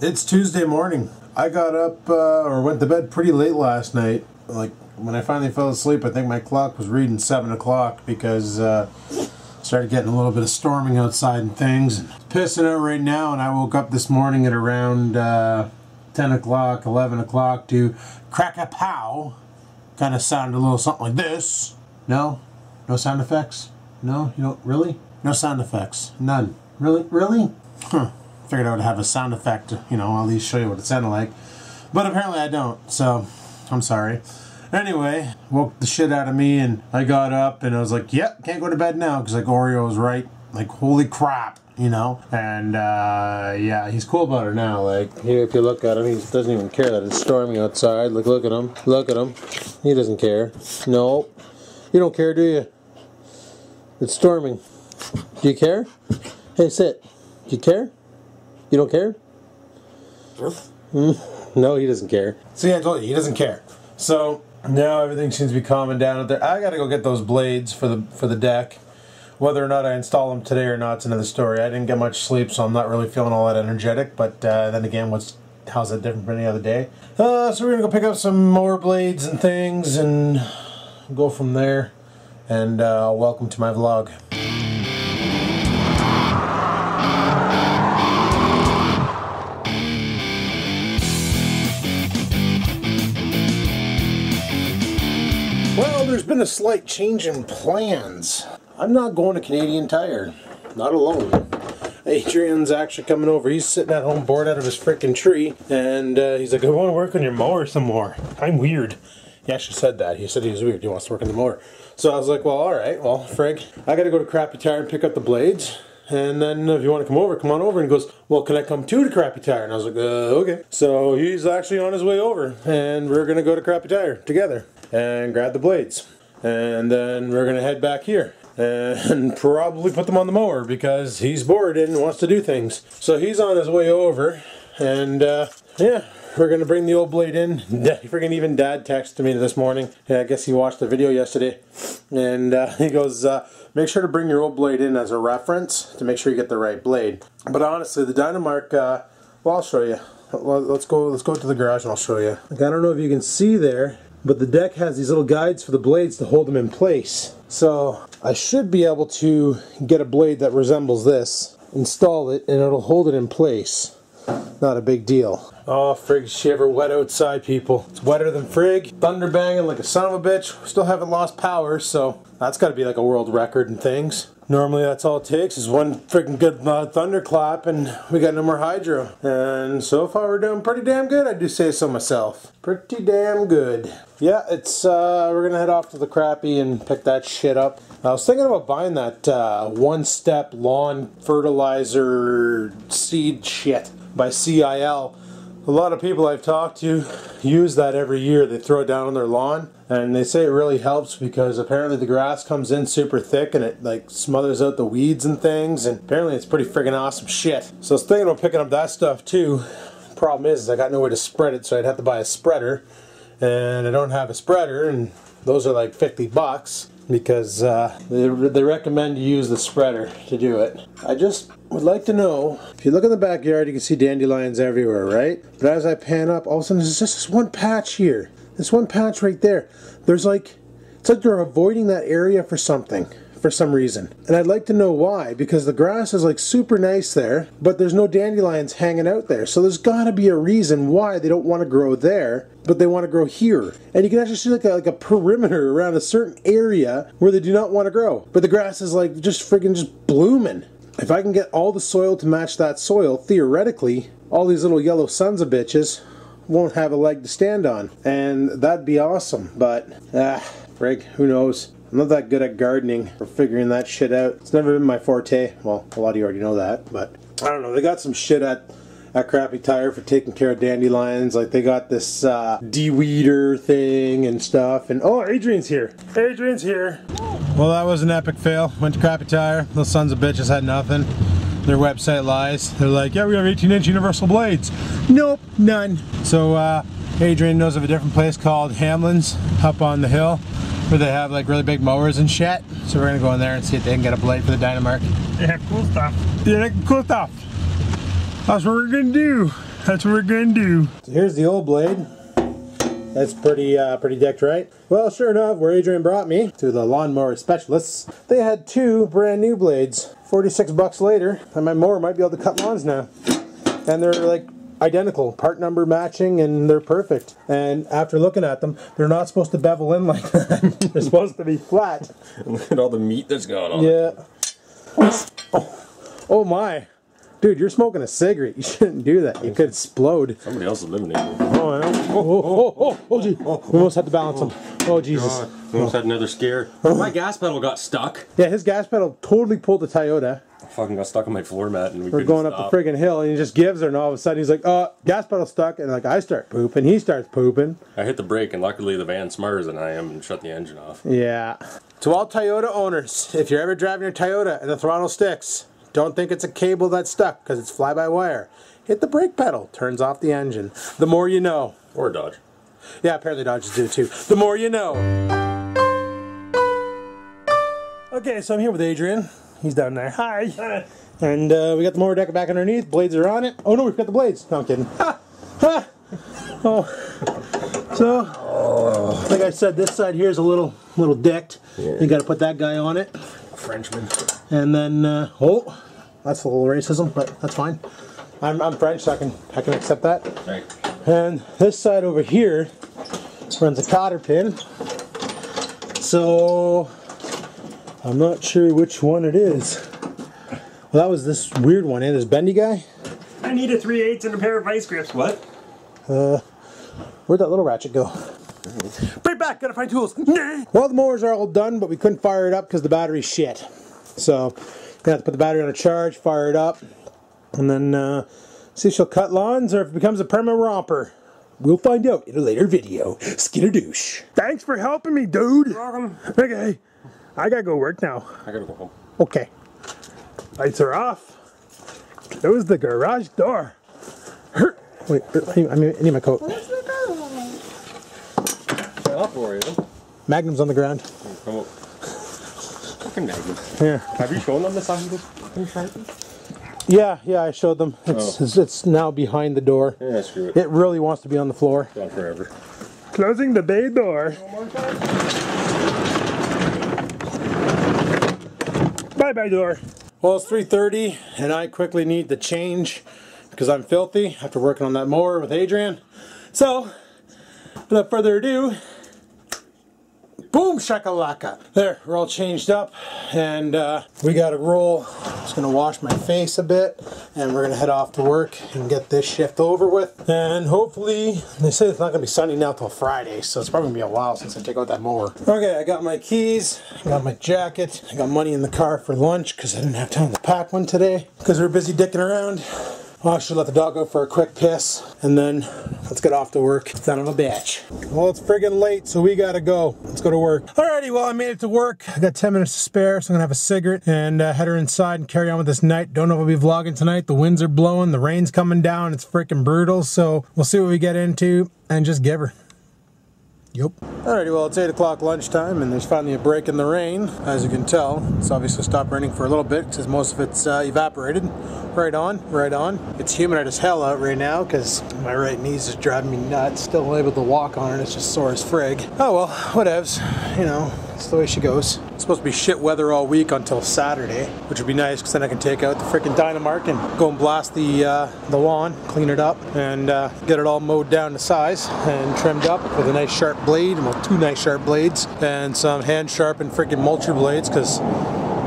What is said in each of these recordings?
It's Tuesday morning. I got up or went to bed pretty late last night. Like when I finally fell asleep, I think my clock was reading 7 o'clock because started getting a little bit of storming outside and things. It's pissing out right now, and I woke up this morning at around 10 o'clock, 11 o'clock to crack-a-pow. Kind of sounded a little something like this. No? No sound effects? No? You don't? Really? No sound effects. None. Really? Really? Huh. Figured I would have a sound effect, you know, I'll at least show you what it sounded like. But apparently I don't, so I'm sorry. Anyway, woke the shit out of me, and I got up and I was like, yep, can't go to bed now, because like Oreo was right. Like, holy crap, you know? And yeah, he's cool about it now. Like, here, if you look at him, he doesn't even care that it's storming outside. Like, look at him. Look at him. He doesn't care. No. You don't care, do you? It's storming. Do you care? Hey, sit. Do you care? You don't care? No, he doesn't care. See, I told you, he doesn't care. So now everything seems to be calming down out there. I gotta go get those blades for the deck. Whether or not I install them today or not, it's another story. I didn't get much sleep, so I'm not really feeling all that energetic. But then again, how's that different from any other day? So we're gonna go pick up some more blades and things and go from there. And welcome to my vlog. Well, there's been a slight change in plans. I'm not going to Canadian Tire. Not alone. Adrian's actually coming over. He's sitting at home bored out of his freaking tree. And he's like, I want to work on your mower some more. I'm weird. He actually said that. He said he was weird. He wants to work on the mower. So I was like, well, alright. Well, Frank, I got to go to Crappy Tire and pick up the blades. And then if you want to come over, come on over. And he goes, well, can I come to Crappy Tire? And I was like, okay. So he's actually on his way over. And we're going to go to Crappy Tire together and grab the blades. And then we're going to head back here and probably put them on the mower because he's bored and wants to do things. So he's on his way over, and yeah, we're going to bring the old blade in. Friggin' even Dad texted me this morning. Yeah, I guess he watched the video yesterday. And he goes, make sure to bring your old blade in as a reference to make sure you get the right blade. But honestly, the Dynamark, well, I'll show you. Let's go to the garage and I'll show you. Like, I don't know if you can see there, but the deck has these little guides for the blades to hold them in place. So I should be able to get a blade that resembles this, install it, and it'll hold it in place. Not a big deal. Oh, frig shiver, wet outside, people. It's wetter than frig. Thunder banging like a son of a bitch. Still haven't lost power, so that's got to be like a world record and things. Normally that's all it takes is one freaking good thunderclap and we got no more hydro. And so far we're doing pretty damn good, I do say so myself. Pretty damn good. Yeah, it's we're gonna head off to the Crappy and pick that shit up. I was thinking about buying that one-step lawn fertilizer seed shit by CIL. A lot of people I've talked to use that every year. They throw it down on their lawn and they say it really helps because apparently the grass comes in super thick and it like smothers out the weeds and things, and apparently it's pretty friggin' awesome shit. So I was thinking about picking up that stuff too. Problem is I got nowhere to spread it, so I'd have to buy a spreader, and I don't have a spreader, and those are like 50 bucks because they recommend you use the spreader to do it. I just would like to know, if you look in the backyard you can see dandelions everywhere, right? But as I pan up, all of a sudden there's just this one patch here. This one patch right there. There's like, it's like they're avoiding that area for something, for some reason. And I'd like to know why, because the grass is like super nice there, but there's no dandelions hanging out there. So there's gotta be a reason why they don't want to grow there, but they want to grow here. And you can actually see like a perimeter around a certain area where they do not want to grow. But the grass is like just friggin' just blooming. If I can get all the soil to match that soil, theoretically, all these little yellow sons of bitches won't have a leg to stand on. And that'd be awesome. But, frig, who knows? I'm not that good at gardening or figuring that shit out. It's never been my forte. Well, a lot of you already know that, but I don't know. They got some shit at Crappy Tire for taking care of dandelions. Like, they got this de-weeder thing and stuff. And oh, Adrian's here. Adrian's here. Well, that was an epic fail. Went to Crappy Tire. Those sons of bitches had nothing. Their website lies. They're like, yeah, we have 18-inch universal blades. Nope, none. So Adrian knows of a different place called Hamlin's up on the hill where they have like really big mowers and shit. So we're gonna go in there and see if they can get a blade for the Dynamark. They have cool stuff. Yeah, cool stuff. That's what we're gonna do. That's what we're gonna do. So here's the old blade. That's pretty dicked, right? Well, sure enough, where Adrian brought me to the lawnmower specialists, they had 2 brand new blades. 46 bucks later, and my mower might be able to cut lawns now. And they're like identical, part number matching, and they're perfect. And after looking at them, they're not supposed to bevel in like that. They're supposed to be flat. Look at all the meat that's going on. Yeah. Oh my. Dude, you're smoking a cigarette. You shouldn't do that. You could explode. Somebody else is living in here. Oh, I know. Oh, gee. We almost had to balance him. Oh, Jesus. God. We almost had another scare. My gas pedal got stuck. Yeah, his gas pedal totally pulled the Toyota. I fucking got stuck on my floor mat and We're going up the friggin' hill and he just gives her, and all of a sudden he's like, gas pedal stuck, and like I start pooping, he starts pooping. I hit the brake and luckily the van's smarter than I am and shut the engine off. Yeah. To all Toyota owners, if you're ever driving your Toyota and the throttle sticks, don't think it's a cable that's stuck because it's fly-by-wire. Hit the brake pedal, turns off the engine. The more you know. Or Dodge. Yeah, apparently Dodges do too. The more you know. Okay, so I'm here with Adrian. He's down there. Hi. Hi. And we got the mower deck back underneath. Blades are on it. Oh no, we've got the blades. No, I'm kidding. Ha! Ha! Oh. So, like I said, this side here is a little decked. Yeah. You got to put that guy on it. Frenchman. And then, oh, that's a little racism, but that's fine. I'm French, so I can accept that. Right. And this side over here runs a cotter pin. So I'm not sure which one it is. Well, that was this weird one, eh? This bendy guy. I need a 3/8 and a pair of vice grips. What? Where'd that little ratchet go? Right back, gotta find tools. Well, the mowers are all done, but we couldn't fire it up because the battery's shit. So, gonna have to put the battery on a charge, fire it up, and then see if she'll cut lawns or if it becomes a perma romper. We'll find out in a later video. Skitadoosh. Thanks for helping me, dude. You're welcome. Okay, I gotta go work now. I gotta go home. Okay. Lights are off. Close the garage door. Wait, I need my coat. I'll for you. Magnum's on the ground. Come up. Fucking Magnum. Yeah. Have you shown them the size of the Sharpie? Yeah, I showed them. It's now behind the door. Yeah, screw it. It really wants to be on the floor. Gone forever. Closing the bay door. Bye-bye door. Well, it's 3:30 and I quickly need to change because I'm filthy after working on that mower with Adrian. So, without further ado, boom shakalaka. There, we're all changed up and we gotta roll. Just gonna wash my face a bit and we're gonna head off to work and get this shift over with. And hopefully, they say it's not gonna be sunny now till Friday, so it's probably gonna be a while since I take out that mower. Okay, I got my keys, I got my jacket, I got money in the car for lunch because I didn't have time to pack one today because we were busy dicking around. I should let the dog go for a quick piss and then let's get off to work. Son of a bitch. Well, it's friggin' late, so we gotta go. Let's go to work. Alrighty, well, I made it to work. I got 10 minutes to spare, so I'm gonna have a cigarette and head her inside and carry on with this night. Don't know if I'll be vlogging tonight. The winds are blowing, the rain's coming down. It's freaking brutal, so we'll see what we get into and just give her. Yep. Alrighty, well, it's 8 o'clock lunchtime and there's finally a break in the rain. As you can tell, it's obviously stopped raining for a little bit because most of it's evaporated. Right on, right on. It's humid as hell out right now because my right knee's just driving me nuts. Still able to walk on it, it's just sore as frig. Oh well, whatevs. You know, it's the way she goes. It's supposed to be shit weather all week until Saturday, which would be nice because then I can take out the freaking Dynamark and go and blast the lawn, clean it up, and get it all mowed down to size and trimmed up with a nice sharp blade, well, 2 nice sharp blades, and some hand sharpened freaking mulcher blades because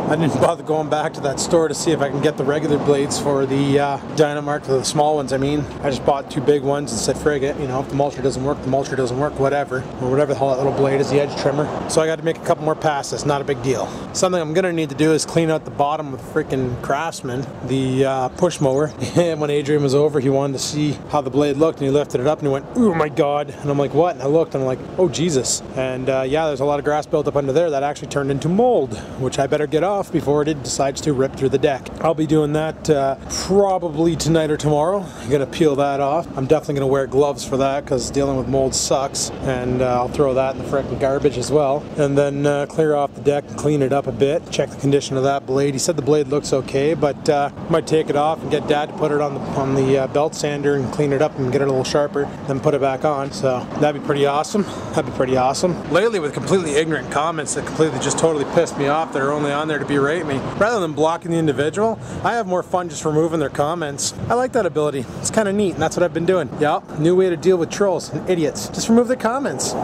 I didn't bother going back to that store to see if I can get the regular blades for the Dynamark, for the small ones I mean. I just bought 2 big ones and said frig it, you know, if the mulcher doesn't work, the mulcher doesn't work, whatever. Or whatever the hell that little blade is, the edge trimmer. So I got to make a couple more passes, not a big deal. Something I'm going to need to do is clean out the bottom with freaking Craftsman, the push mower. And when Adrian was over, he wanted to see how the blade looked and he lifted it up and he went, oh my god. And I'm like, what? And I looked and I'm like, oh Jesus. And yeah, there's a lot of grass built up under there that actually turned into mold, which I better get off. off before it decides to rip through the deck. I'll be doing that probably tonight or tomorrow. I'm gonna peel that off. I'm definitely gonna wear gloves for that because dealing with mold sucks, and I'll throw that in the frickin' garbage as well. And then clear off the deck and clean it up a bit, check the condition of that blade. He said the blade looks okay, but might take it off and get Dad to put it on the belt sander and clean it up and get it a little sharper, then put it back on. So that'd be pretty awesome. That'd be pretty awesome. Lately, with completely ignorant comments that completely just totally pissed me off, that are only on there to berate me, rather than blocking the individual, I have more fun just removing their comments. I like that ability. It's kind of neat, and that's what I've been doing. Yep, new way to deal with trolls and idiots. Just remove their comments.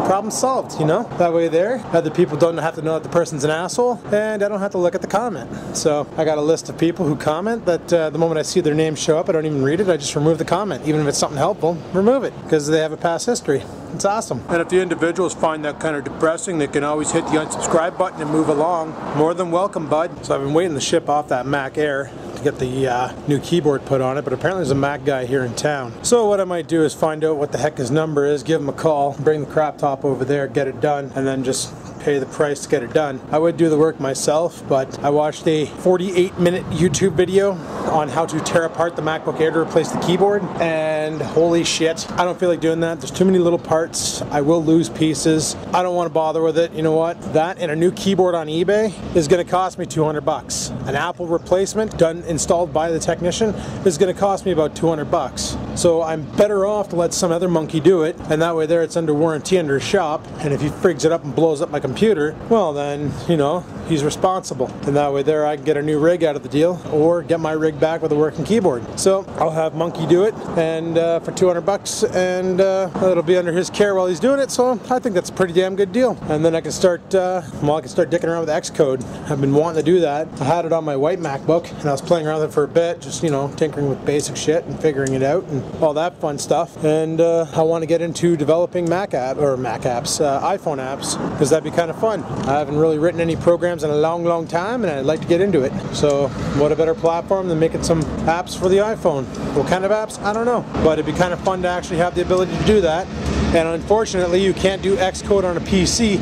Problem solved, you know? That way there, other people don't have to know that the person's an asshole, and I don't have to look at the comment. So I got a list of people who comment that the moment I see their name show up, I don't even read it, I just remove the comment. Even if it's something helpful, remove it, because they have a past history. It's awesome. And if the individuals find that kind of depressing, they can always hit the unsubscribe button and move along. More than welcome, bud. So I've been waiting to ship off that Mac Air to get the new keyboard put on it, but apparently there's a Mac guy here in town. So what I might do is find out what the heck his number is, give him a call, bring the crap top over there, get it done, and then just pay the price to get it done. I would do the work myself, but I watched a 48-minute YouTube video on how to tear apart the MacBook Air to replace the keyboard, and holy shit, I don't feel like doing that. There's too many little parts. I will lose pieces. I don't want to bother with it. You know what? That and a new keyboard on eBay is going to cost me 200 bucks. An Apple replacement installed by the technician is going to cost me about 200 bucks. So I'm better off to let some other monkey do it, and that way there it's under warranty under a shop, and if he frigs it up and blows up my computer, well then, you know, he's responsible. And that way there I can get a new rig out of the deal, or get my rig back with a working keyboard. So I'll have Monkey do it, and for 200 bucks, and it'll be under his care while he's doing it, so I think that's a pretty damn good deal. And then I can start, I can start dicking around with Xcode. I've been wanting to do that. I had it on my white MacBook, and I was playing around with it for a bit, just, you know, tinkering with basic shit and figuring it out, and all that fun stuff. And I want to get into developing iPhone apps, because that'd be kind of fun. I haven't really written any programs in a long time, and I'd like to get into it. So what a better platform than making some apps for the iPhone. What kind of apps? I don't know, but it'd be kind of fun to actually have the ability to do that. And unfortunately you can't do Xcode on a PC,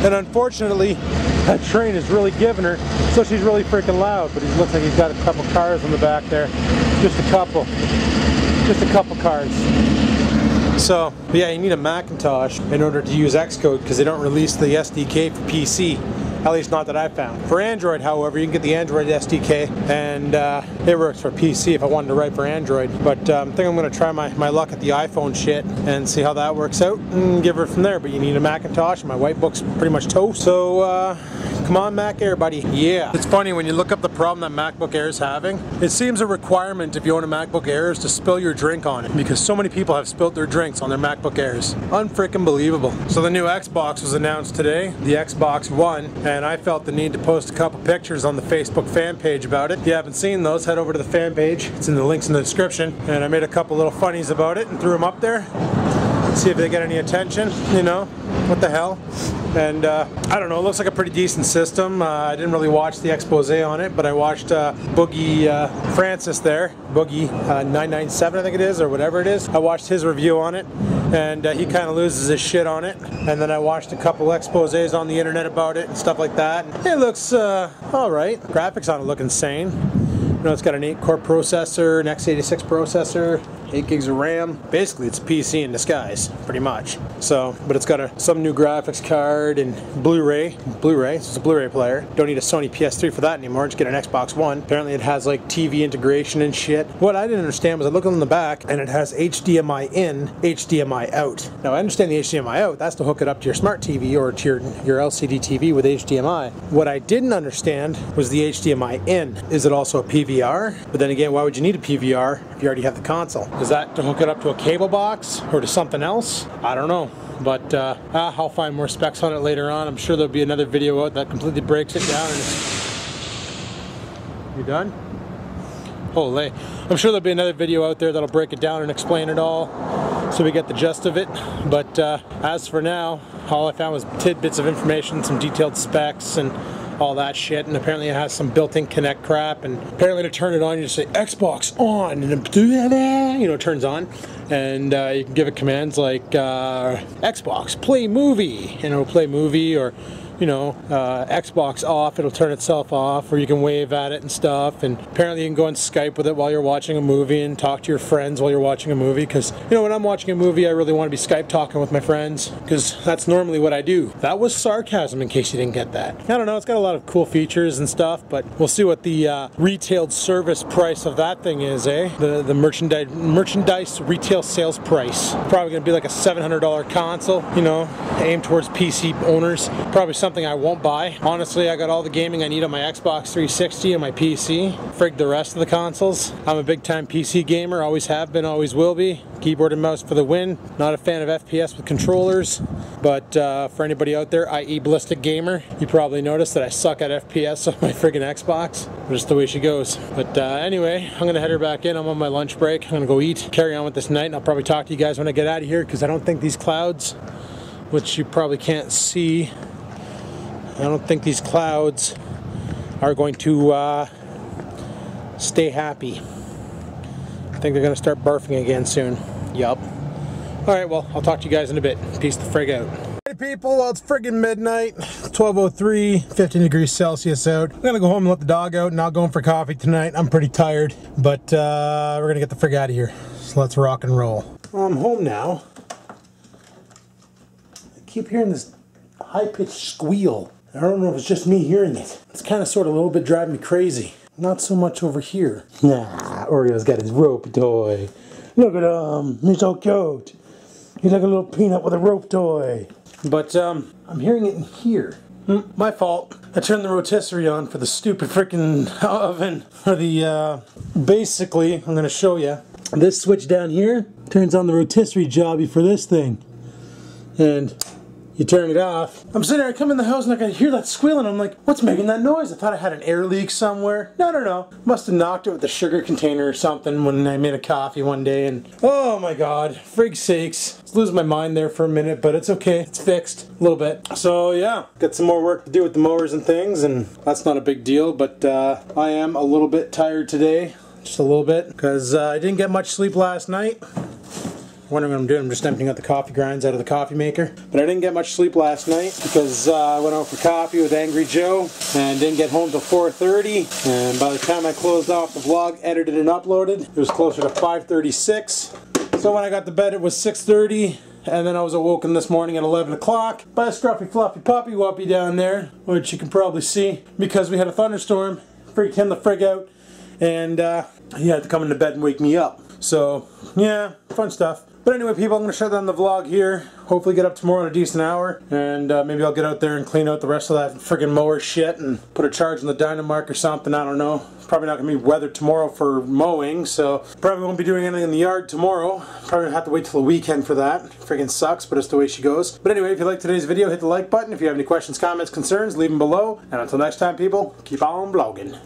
and unfortunately that train is really giving her, so she's really freaking loud. But it looks like he's got a couple cars in the back there. Just a couple cars. So yeah, you need a Macintosh in order to use Xcode, because they don't release the SDK for PC. At least not that I found. For Android, however, you can get the Android SDK, and it works for PC if I wanted to write for Android. But I think I'm going to try my luck at the iPhone shit and see how that works out, and give her from there. But you need a Macintosh, and my white book's pretty much toast. So come on, Mac Air, buddy. Yeah. It's funny, when you look up the problem that MacBook Air is having, it seems a requirement if you own a MacBook Air is to spill your drink on it, because so many people have spilt their drinks on their MacBook Airs. Unfreaking believable. So the new Xbox was announced today, the Xbox One, and I felt the need to post a couple pictures on the Facebook fan page about it. If you haven't seen those, head over to the fan page. It's in the links in the description. And I made a couple little funnies about it and threw them up there. See if they get any attention, you know, what the hell. And I don't know, it looks like a pretty decent system. I didn't really watch the expose on it, but I watched Boogie Francis there, Boogie 997 I think it is, or whatever it is. I watched his review on it, and he kind of loses his shit on it. And then I watched a couple exposes on the internet about it and stuff like that. It looks alright. Graphics on it look insane. You know, it's got an 8-core processor, an x86 processor, 8 gigs of RAM. Basically, it's a PC in disguise, pretty much. So, but it's got some new graphics card and Blu-ray, so it's a Blu-ray player. Don't need a Sony PS3 for that anymore, just get an Xbox One. Apparently it has like TV integration and shit. What I didn't understand was I looked on the back and it has HDMI in, HDMI out. Now I understand the HDMI out, that's to hook it up to your smart TV or to your LCD TV with HDMI. What I didn't understand was the HDMI in. Is it also a PVR? But then again, why would you need a PVR if you already have the console? Is that to hook it up to a cable box or to something else? I don't know. But I'll find more specs on it later on. I'm sure there'll be another video out that completely breaks it down. And you done? Holy. I'm sure there'll be another video out there that'll break it down and explain it all, so we get the gist of it. But as for now, all I found was tidbits of information, some detailed specs and all that shit, and apparently it has some built-in Connect crap, and apparently to turn it on you just say Xbox on, and it turns on, and you can give it commands like Xbox play movie, and it'll play movie, or you know, Xbox off, it'll turn itself off, or you can wave at it and stuff. And apparently you can go on Skype with it while you're watching a movie and talk to your friends while you're watching a movie. Because, you know, when I'm watching a movie, I really want to be Skype talking with my friends, because that's normally what I do. That was sarcasm, in case you didn't get that. I don't know, it's got a lot of cool features and stuff, but we'll see what the retail service price of that thing is, eh? The merchandise retail sales price. Probably going to be like a $700 console, you know, aimed towards PC owners. Probably something I won't buy. Honestly, I got all the gaming I need on my Xbox 360 and my PC. Frig the rest of the consoles. I'm a big time PC gamer, always have been, always will be. Keyboard and mouse for the win. Not a fan of FPS with controllers, but for anybody out there, i.e. Ballistic Gamer, you probably noticed that I suck at FPS on my friggin' Xbox. Just the way she goes. But anyway, I'm gonna head her back in. I'm on my lunch break. I'm gonna go eat, carry on with this night, and I'll probably talk to you guys when I get out of here, because I don't think these clouds, which you probably can't see, I don't think these clouds are going to stay happy. I think they're going to start barfing again soon. Yup. Alright, well, I'll talk to you guys in a bit. Peace the frig out. Hey people, well, it's friggin' midnight, 12:03, 15 degrees Celsius out. I'm gonna go home and let the dog out, not going for coffee tonight. I'm pretty tired, but we're gonna get the frig out of here. So let's rock and roll. Well, I'm home now. I keep hearing this high-pitched squeal. I don't know if it's just me hearing it. It's kind of sort of a little bit driving me crazy. Not so much over here. Nah, Oreo's got his rope toy. Look at him, he's so cute. He's like a little peanut with a rope toy. But I'm hearing it in here. My fault. I turned the rotisserie on for the stupid freaking oven. For the, basically, I'm gonna show you. This switch down here turns on the rotisserie jobby for this thing. And you turn it off. I'm sitting there, I come in the house and I can hear that squealing. I'm like, what's making that noise? I thought I had an air leak somewhere. No. Must have knocked it with the sugar container or something when I made a coffee one day, and oh my god, frig sakes. I was losing my mind there for a minute, but it's okay. It's fixed a little bit. So yeah, got some more work to do with the mowers and things, and that's not a big deal, but I am a little bit tired today. Just a little bit, because I didn't get much sleep last night. Wondering what I'm doing. I'm just emptying out the coffee grinds out of the coffee maker. But I didn't get much sleep last night because I went out for coffee with Angry Joe and didn't get home till 4:30. And by the time I closed off the vlog, edited and uploaded, it was closer to 5:36. So when I got to bed, it was 6:30. And then I was awoken this morning at 11 o'clock by a scruffy fluffy puppy wuppy down there, which you can probably see because we had a thunderstorm. Freaked him the frig out. And he had to come into bed and wake me up. So yeah, fun stuff. But anyway people, I'm going to shut down the vlog here. Hopefully get up tomorrow in a decent hour. And maybe I'll get out there and clean out the rest of that friggin' mower shit and put a charge on the Dynamark or something, I don't know. Probably not going to be weather tomorrow for mowing, so probably won't be doing anything in the yard tomorrow. Probably have to wait till the weekend for that. Friggin' sucks, but it's the way she goes. But anyway, if you liked today's video, hit the like button. If you have any questions, comments, concerns, leave them below. And until next time people, keep on vlogging.